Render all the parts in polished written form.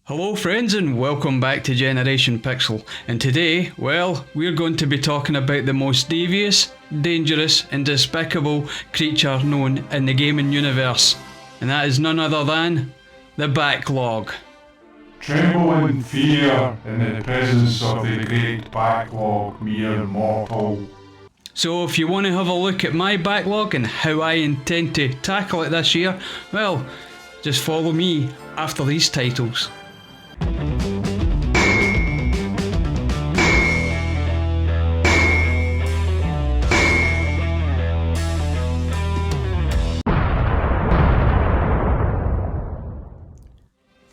Hello friends and welcome back to Generation Pixel, and today, well, we're going to be talking about the most devious, dangerous and despicable creature known in the gaming universe, and that is none other than the Backlog. Tremble in fear in the presence of the great Backlog, mere mortal. So if you want to have a look at my backlog and how I intend to tackle it this year, well, just follow me after these titles.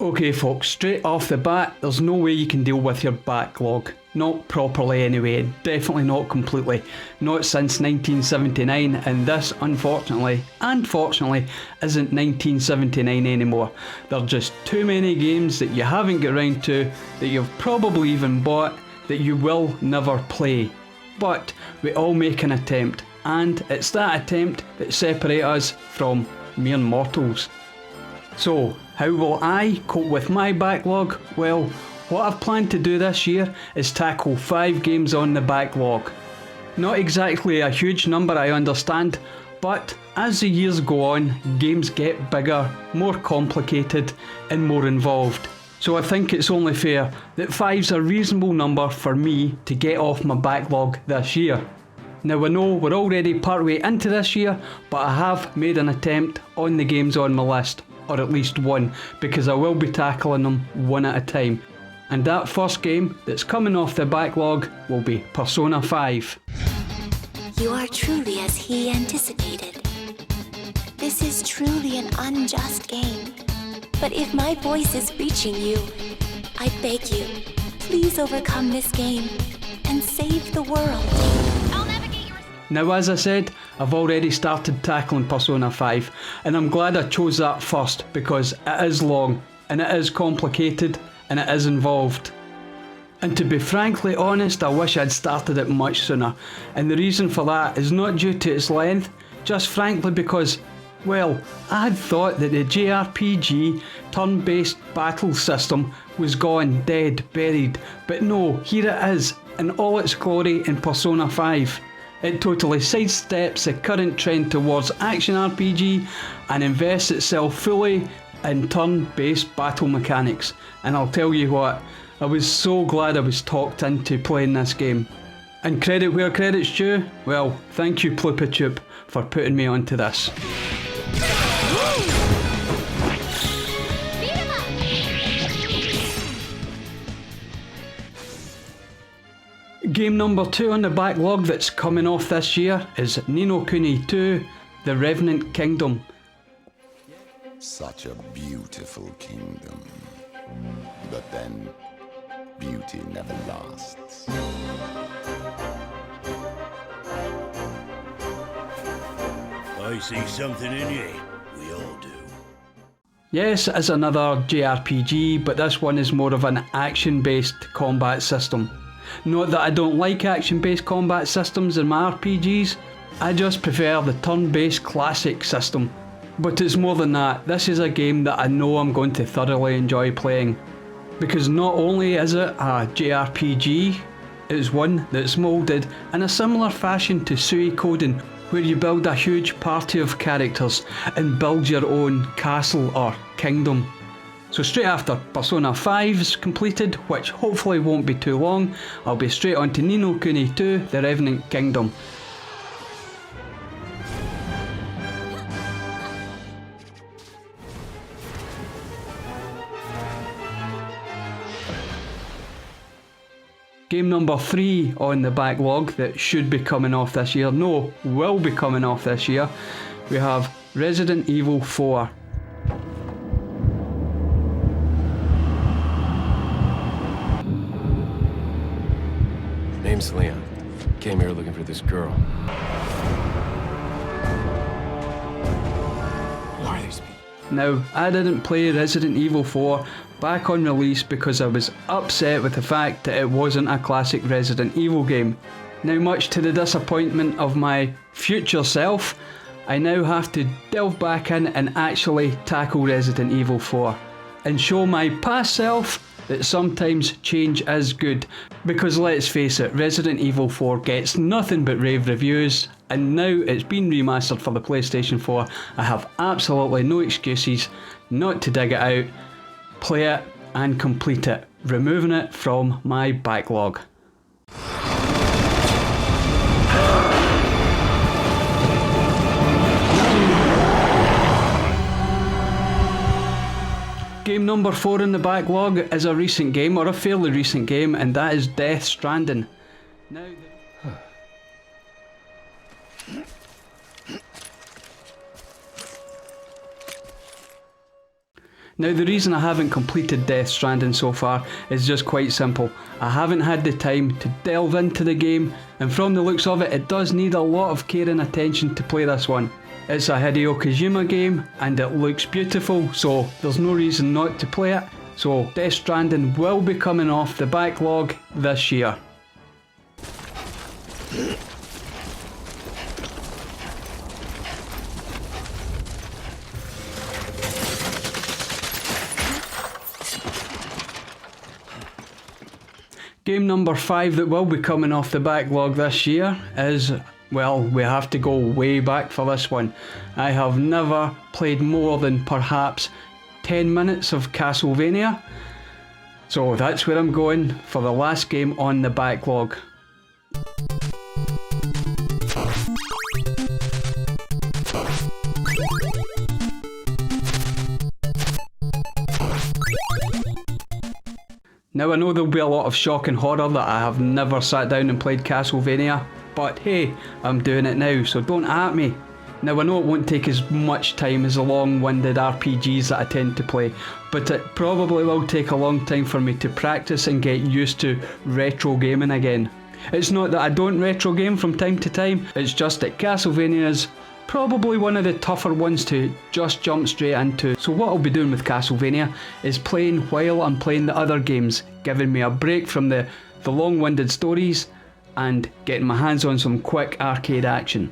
Okay folks, straight off the bat, there's no way you can deal with your backlog. Not properly anyway, definitely not completely. Not since 1979, and this unfortunately and fortunately isn't 1979 anymore. There are just too many games that you haven't got round to, that you've probably even bought, that you will never play. But we all make an attempt, and it's that attempt that separates us from mere mortals. So, how will I cope with my backlog? Well, what I've planned to do this year is tackle 5 games on the backlog. Not exactly a huge number, I understand, but as the years go on, games get bigger, more complicated and more involved. So I think it's only fair that 5's a reasonable number for me to get off my backlog this year. Now I know we're already partway into this year, but I have made an attempt on the games on my list. Or at least one, because I will be tackling them one at a time. And that first game that's coming off the backlog will be Persona 5. You are truly as he anticipated. This is truly an unjust game. But if my voice is reaching you, I beg you, please overcome this game and save the world. Now as I said, I've already started tackling Persona 5, and I'm glad I chose that first because it is long, and it is complicated, and it is involved. And to be frankly honest, I wish I'd started it much sooner, and the reason for that is not due to its length, just frankly because, well, I had thought that the JRPG turn-based battle system was gone, dead, buried, but no, here it is, in all its glory in Persona 5. It totally sidesteps the current trend towards action RPG and invests itself fully in turn-based battle mechanics. And I'll tell you what, I was so glad I was talked into playing this game. And credit where credit's due, well, thank you Plupachup for putting me onto this. Game number 2 on the backlog that's coming off this year is Ninokuni II, The Revenant Kingdom. Such a beautiful kingdom. But then, beauty never lasts. I see something in you. We all do. Yes, it is another JRPG, but this one is more of an action-based combat system. Not that I don't like action-based combat systems in my RPGs, I just prefer the turn-based classic system. But it's more than that, this is a game that I know I'm going to thoroughly enjoy playing. Because not only is it a JRPG, it's one that's moulded in a similar fashion to Suikoden, where you build a huge party of characters and build your own castle or kingdom. So straight after Persona 5 is completed, which hopefully won't be too long, I'll be straight on to Ninokuni II, The Revenant Kingdom. Game number 3 on the backlog that should be coming off this year, no, will be coming off this year, we have Resident Evil 4. Name's Leon. Came here looking for this girl. Who are these people? Now, I didn't play Resident Evil 4 back on release because I was upset with the fact that it wasn't a classic Resident Evil game. Now, much to the disappointment of my future self, I now have to delve back in and actually tackle Resident Evil 4. and show my past self that sometimes change is good. Because let's face it, Resident Evil 4 gets nothing but rave reviews, and now it's been remastered for the PlayStation 4, I have absolutely no excuses not to dig it out, play it and complete it, removing it from my backlog. Game number 4 in the backlog is a recent game, or a fairly recent game, and that is Death Stranding. Now the reason I haven't completed Death Stranding so far is just quite simple. I haven't had the time to delve into the game, and from the looks of it, it does need a lot of care and attention to play this one. It's a Hideo Kojima game and it looks beautiful, so there's no reason not to play it. So Death Stranding will be coming off the backlog this year. Game number 5 that will be coming off the backlog this year is, well, we have to go way back for this one. I have never played more than perhaps 10 minutes of Castlevania, so that's where I'm going for the last game on the backlog. Now I know there'll be a lot of shock and horror that I have never sat down and played Castlevania, but hey, I'm doing it now, so don't at me. Now I know it won't take as much time as the long-winded RPGs that I tend to play, but it probably will take a long time for me to practice and get used to retro gaming again. It's not that I don't retro game from time to time, it's just that Castlevania is probably one of the tougher ones to just jump straight into. So what I'll be doing with Castlevania is playing while I'm playing the other games, giving me a break from the long-winded stories and getting my hands on some quick arcade action.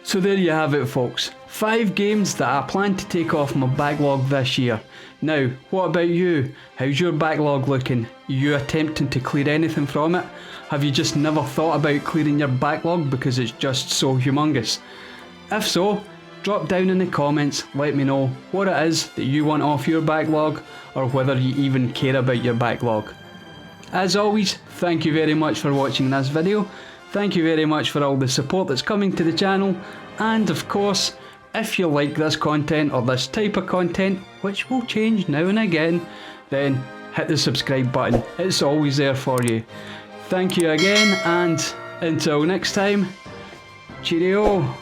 So there you have it, folks. 5 games that I plan to take off my backlog this year. Now, what about you? How's your backlog looking? Are you attempting to clear anything from it? Have you just never thought about clearing your backlog because it's just so humongous? If so, drop down in the comments, let me know what it is that you want off your backlog, or whether you even care about your backlog. As always, thank you very much for watching this video. Thank you very much for all the support that's coming to the channel, and of course, if you like this content or this type of content, which will change now and again, then hit the subscribe button. It's always there for you. Thank you again, and until next time, cheerio.